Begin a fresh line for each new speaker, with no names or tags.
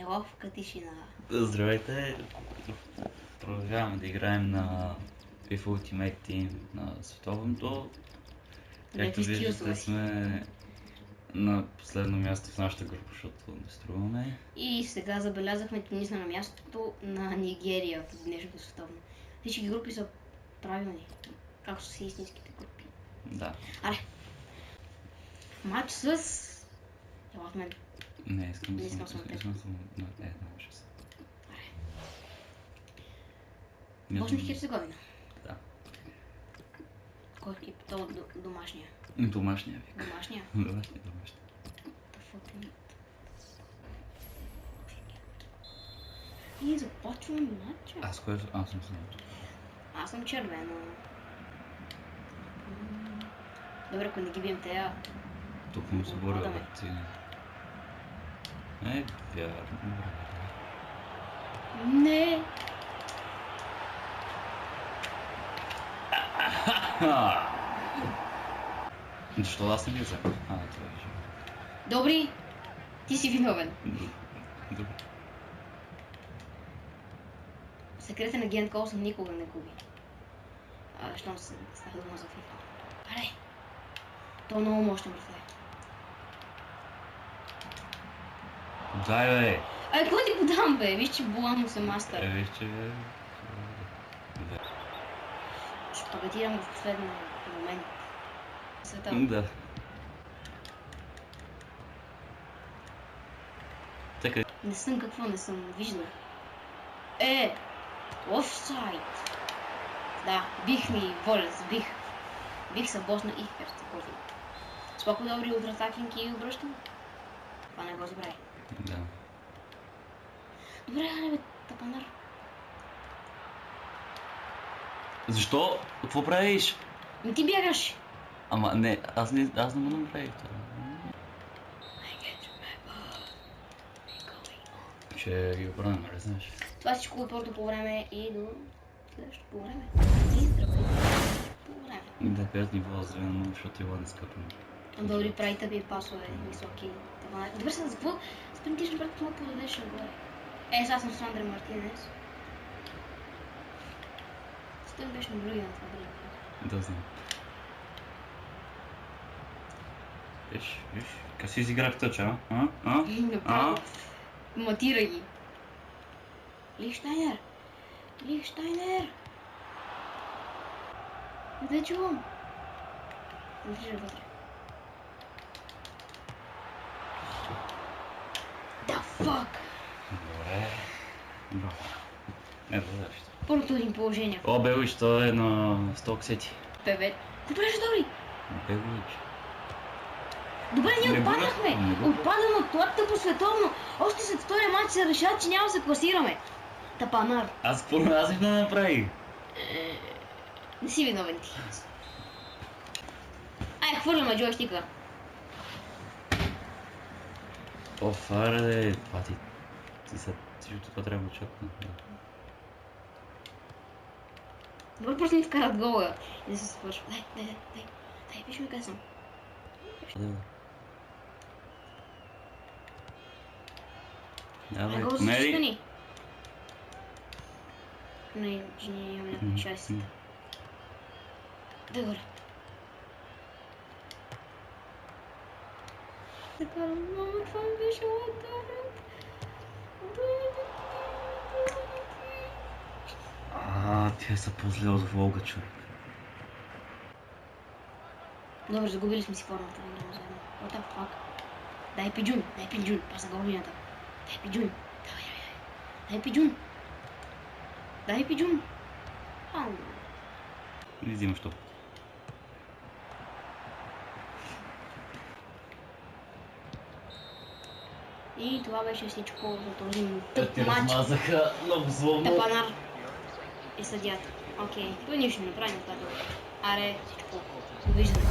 Неловка тишина.
Здравейте! Продължаваме да играем на FIFA Ultimate Team на световното. Както виждате, сме на последно място в нашата група, защото не струваме.
И сега забелязахме, че ние сме на мястото на Нигерия в днешното световно. Всички групи са правилни, както са истинските групи.
Да.
Аре! Матч с... Ела от мен.
Не, искам да
съм
съм на една шест.
Босна и Херцеговина.
Да.
Кой екип? То домашния.
Домашния вик.
Домашния?
Домашния.
И започваме матча.
Аз съм снимал.
Аз съм червена. Добре, ако не ги бием тея...
Тук му се боря от сини. Вярно.
Не!
Защо аз не ги взема? Това е живо.
Добри! Ти си виновен.
Добре.
Секретен агент Колсън никога не губи. Щом се става дума за FIFA. Аре! То е много мощен братле.
Дай бе!
Какво ти подам бе? Виж, че Булан му се мастър.
Виж, че...
Шпагатирам в последния момент. Света.
Да. Така.
Не съм какво не съм виждал. Офсайд. Да, бих ми Волец, бих. Бих са Босна и Херцеговина. Споко добри удратакинг и обръщам. Това не го забрави.
Да.
Добре, аре бе, тапанар.
Защо? Какво правиш?
Не ти бягаш.
Ама не, аз не му направих това. Ще ги оправим, не знаеш.
Това всичко от първото по време и до следващото по време. И здравей. По време.
Да, 5 ниво зелено, защото Ила не скъпно.
Добри прави тъби пасове, високи. Добре се, за какво спринтиш, брат, какво подадеш нагоре? Сега съм с Андре Мартинес. Той беше на други на това време.
Да, знам. Виж, как си изиграх тъча, а?
Направо. Матира ги. Лихштайнер! Не чувам. Не влиза вътре. Да, фак!
Добре. Браво. Ето защо.
Първото един положение.
О, Белич, то е на 100 ксети.
Бебе. Кой беше добри?
Белич.
Добре, ние отпаднахме! Отпадаме от това тъпо световно! Още след втория матч се решава, че няма да се класираме! Тапанар!
Аз какво да направих?
Не си виновен ти. Хвърляме джойстика.
О, фаре, това ти са всичко това трябва да чакна.
Добре, просто ни вкарат гола и да се свършва. Дай, виж ми къде съм.
Давай,
го защита ни. Не, че ние имаме някакви шайсите. Дай горе. Така, мама, това ми беше латарът.
Тя са по-зле от Волга, човек.
Добре, загубили сме си формата, не идем заедно. What the fuck? Дай пиджун, паса головината. Дай пиджун. Дай пиджун.
Не взимаш топ.
И това беше всичко за този тъп матч.
Размазаха много злобно.
Тапанар и съдията. Окей, той нищо не направи на това. Аре, всичко. Довиждане.